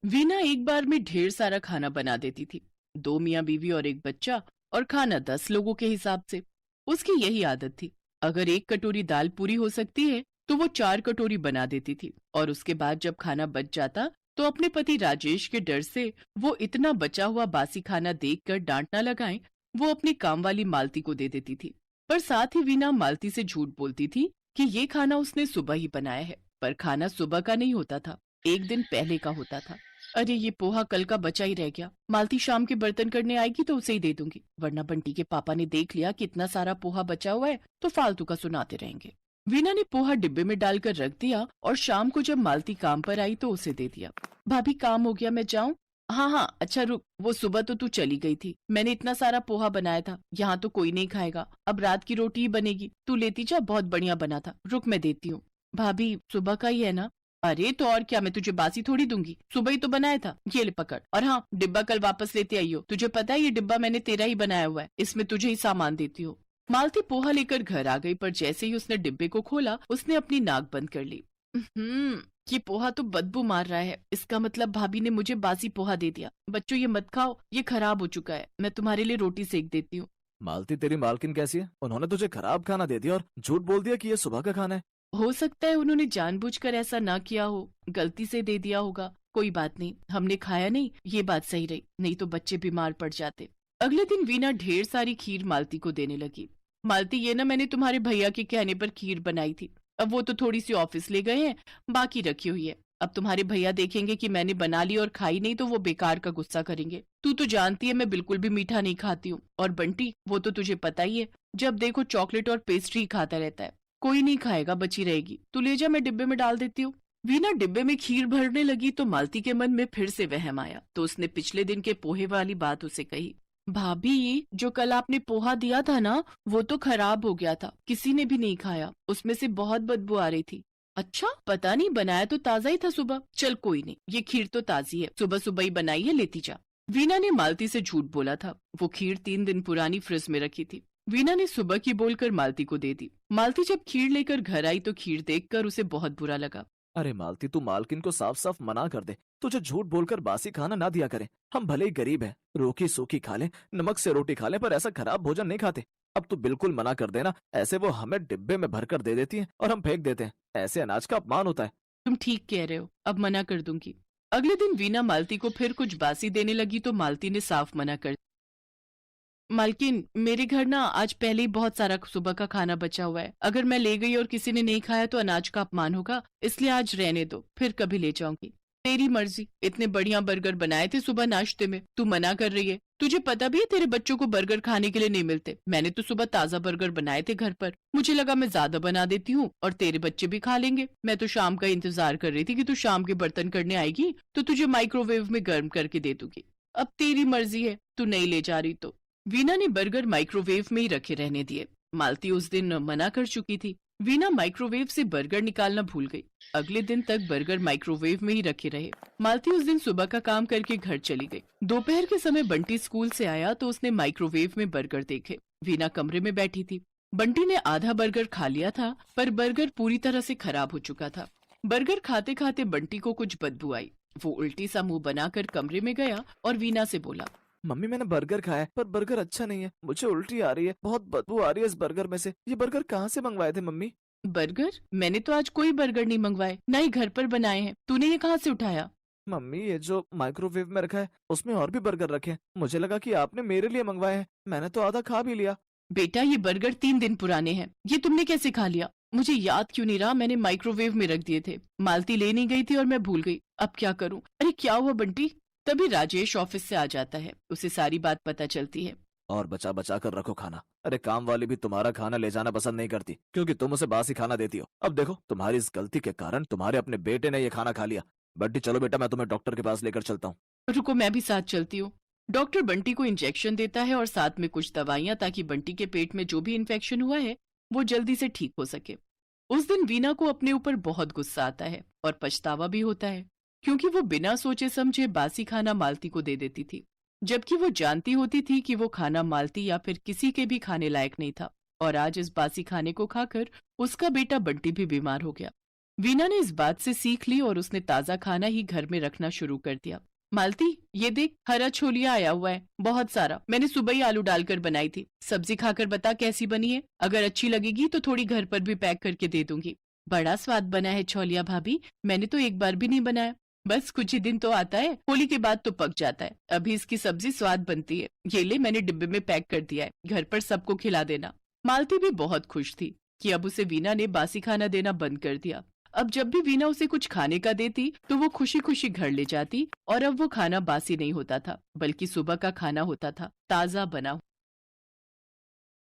वीना एक बार में ढेर सारा खाना बना देती थी। दो मियाँ बीवी और एक बच्चा, और खाना 10 लोगों के हिसाब से। उसकी यही आदत थी। अगर एक कटोरी दाल पूरी हो सकती है तो वो 4 कटोरी बना देती थी, और उसके बाद जब खाना बच जाता तो अपने पति राजेश के डर से वो इतना बचा हुआ बासी खाना देखकर डांट ना लगाएं, वो अपनी काम वाली मालती को दे देती थी। पर साथ ही वीना मालती से झूठ बोलती थी कि ये खाना उसने सुबह ही बनाया है, पर खाना सुबह का नहीं होता था, एक दिन पहले का होता था। अरे ये पोहा कल का बचा ही रह गया, मालती शाम के बर्तन करने आएगी तो उसे ही दे दूंगी, वरना बंटी के पापा ने देख लिया कि इतना सारा पोहा बचा हुआ है तो फालतू का सुनाते रहेंगे। वीना ने पोहा डिब्बे में डालकर रख दिया और शाम को जब मालती काम पर आई तो उसे दे दिया। भाभी काम हो गया, मैं जाऊं? हाँ हाँ अच्छा रुक, वो सुबह तो तू चली गई थी, मैंने इतना सारा पोहा बनाया था, यहाँ तो कोई नहीं खाएगा, अब रात की रोटी ही बनेगी, तू लेती जा, बहुत बढ़िया बना था, रुक मैं देती हूँ। भाभी सुबह का ही है ना? अरे तो और क्या, मैं तुझे बासी थोड़ी दूंगी, सुबह ही तो बनाया था, ये ले पकड़, और हाँ डिब्बा कल वापस लेते आइयो, तुझे पता है ये डिब्बा मैंने तेरा ही बनाया हुआ है, इसमें तुझे ही सामान देती हूँ। मालती पोहा लेकर घर आ गई, पर जैसे ही उसने डिब्बे को खोला उसने अपनी नाक बंद कर ली। ये पोहा तो बदबू मार रहा है, इसका मतलब भाभी ने मुझे बासी पोहा दे दिया। बच्चों ये मत खाओ, ये खराब हो चुका है, मैं तुम्हारे लिए रोटी सेक देती हूँ। मालती, तेरी मालकिन कैसी है? उन्होंने तुझे खराब खाना दे दिया और झूठ बोल दिया कि ये सुबह का खाना है। हो सकता है उन्होंने जानबूझकर ऐसा ना किया हो, गलती से दे दिया होगा, कोई बात नहीं, हमने खाया नहीं, ये बात सही रही, नहीं तो बच्चे बीमार पड़ जाते। अगले दिन वीना ढेर सारी खीर मालती को देने लगी। मालती ये ना मैंने तुम्हारे भैया के कहने पर खीर बनाई थी, अब वो तो थोड़ी सी ऑफिस ले गए हैं, बाकी रखी हुई है, अब तुम्हारे भैया देखेंगे कि मैंने बना ली और खाई नहीं तो वो बेकार का गुस्सा करेंगे। तू तो जानती है मैं बिल्कुल भी मीठा नहीं खाती हूँ, और बंटी वो तो तुझे पता ही है, जब देखो चॉकलेट और पेस्ट्री खाता रहता है। कोई नहीं खाएगा, बची रहेगी, तू ले जा, मैं डिब्बे में डाल देती हूँ। वीना डिब्बे में खीर भरने लगी तो मालती के मन में फिर से वहम आया, तो उसने पिछले दिन के पोहे वाली बात उसे कही। भाभी जो कल आपने पोहा दिया था ना, वो तो खराब हो गया था, किसी ने भी नहीं खाया, उसमें से बहुत बदबू आ रही थी। अच्छा पता नहीं, बनाया तो ताजा ही था सुबह, चल कोई नहीं, ये खीर तो ताजी है, सुबह सुबह ही बनाई है, लेती जा। वीना ने मालती से झूठ बोला था, वो खीर 3 दिन पुरानी फ्रिज में रखी थी। वीना ने सुबह की बोलकर मालती को दे दी। मालती जब खीर लेकर घर आई तो खीर देखकर उसे बहुत बुरा लगा। अरे मालती, तू मालकिन को साफ साफ मना कर दे, तुझे झूठ बोलकर बासी खाना ना दिया करे। हम भले ही गरीब हैं, रूखी सूखी खा लें, नमक से रोटी खा लें, पर ऐसा खराब भोजन नहीं खाते। अब तू बिल्कुल मना कर देना, ऐसे वो हमें डिब्बे में भरकर दे देती है और हम फेंक देते हैं। ऐसे अनाज का अपमान होता है। तुम ठीक कह रहे हो, अब मना कर दूंगी। अगले दिन वीना मालती को फिर कुछ बासी देने लगी तो मालती ने साफ मना कर। मालकिन मेरे घर ना आज पहले ही बहुत सारा सुबह का खाना बचा हुआ है, अगर मैं ले गई और किसी ने नहीं खाया तो अनाज का अपमान होगा, इसलिए आज रहने दो, फिर कभी ले जाऊंगी। तेरी मर्जी, इतने बढ़िया बर्गर बनाए थे सुबह नाश्ते में, तू मना कर रही है। तुझे पता भी है तेरे बच्चों को बर्गर खाने के लिए नहीं मिलते, मैंने तो सुबह ताजा बर्गर बनाए थे घर पर, मुझे लगा मैं ज्यादा बना देती हूँ और तेरे बच्चे भी खा लेंगे। मैं तो शाम का इंतजार कर रही थी कि तू शाम के बर्तन करने आएगी तो तुझे माइक्रोवेव में गर्म करके दे दूंगी। अब तेरी मर्जी है, तू नहीं ले जा रही तो। वीना ने बर्गर माइक्रोवेव में ही रखे रहने दिए। मालती उस दिन मना कर चुकी थी। वीना माइक्रोवेव से बर्गर निकालना भूल गई। अगले दिन तक बर्गर माइक्रोवेव में ही रखे रहे। मालती उस दिन सुबह का काम करके घर चली गई। दोपहर के समय बंटी स्कूल से आया तो उसने माइक्रोवेव में बर्गर देखे। वीना कमरे में बैठी थी। बंटी ने आधा बर्गर खा लिया था, पर बर्गर पूरी तरह से खराब हो चुका था। बर्गर खाते खाते बंटी को कुछ बदबू आई। वो उल्टी सा मुंह बनाकर कमरे में गया और वीना से बोला, मम्मी, मैंने बर्गर खाया है, पर बर्गर अच्छा नहीं है, मुझे उल्टी आ रही है, बहुत बदबू आ रही है इस बर्गर में से। ये बर्गर कहाँ से मंगवाए थे मम्मी? बर्गर? मैंने तो आज कोई बर्गर नहीं मंगवाए, ना ही घर पर बनाए हैं, तूने ये कहाँ से उठाया? मम्मी, ये जो माइक्रोवेव में रखा है उसमें और भी बर्गर रखे हैं, मुझे लगा कि आपने मेरे लिए मंगवाए हैं, मैंने तो आधा खा भी लिया। बेटा ये बर्गर 3 दिन पुराने हैं, ये तुमने कैसे खा लिया? मुझे याद क्यों नहीं रहा, मैंने माइक्रोवेव में रख दिए थे। मालती ले नहीं गई थी और मैं भूल गई, अब क्या करूं? अरे क्या हुआ बंटी? तभी राजेश ऑफिस से आ जाता है, उसे सारी बात पता चलती है। और बचा बचा कर रखो खाना। अरे काम वाली भी तुम्हारा खाना ले जाना पसंद नहीं करती, क्योंकि तुम उसे बासी खाना देती हो। अब देखो, तुम्हारी इस गलती के कारण तुम्हारे अपने बेटे ने ये खाना खा लिया। बंटी चलो बेटा, मैं तुम्हें डॉक्टर के पास लेकर चलता हूँ। रुको मैं भी साथ चलती हूँ। डॉक्टर बंटी को इंजेक्शन देता है और साथ में कुछ दवाइयां, ताकि बंटी के पेट में जो भी इन्फेक्शन हुआ है वो जल्दी से ठीक हो सके। उस दिन वीना को अपने ऊपर बहुत गुस्सा आता है और पछतावा भी होता है, क्योंकि वो बिना सोचे समझे बासी खाना मालती को दे देती थी, जबकि वो जानती होती थी कि वो खाना मालती या फिर किसी के भी खाने लायक नहीं था। और आज इस बासी खाने को खाकर उसका बेटा बंटी भी बीमार हो गया। वीना ने इस बात से सीख ली और उसने ताजा खाना ही घर में रखना शुरू कर दिया। मालती, ये देख, हरा छोलिया आया हुआ है, बहुत सारा। मैंने सुबह ही आलू डालकर बनाई थी। सब्जी खाकर बता कैसी बनी है। अगर अच्छी लगेगी तो थोड़ी घर पर भी पैक करके दे दूंगी। बड़ा स्वाद बना है छोलिया भाभी, मैंने तो एक बार भी नहीं बनाया। बस कुछ ही दिन तो आता है, होली के बाद तो पक जाता है। अभी इसकी सब्जी स्वाद बनती है। ये ले, मैंने डिब्बे में पैक कर दिया है, घर पर सबको खिला देना। मालती भी बहुत खुश थी कि अब उसे वीना ने बासी खाना देना बंद कर दिया। अब जब भी वीना उसे कुछ खाने का देती तो वो खुशी खुशी घर ले जाती, और अब वो खाना बासी नहीं होता था, बल्कि सुबह का खाना होता था, ताजा बना।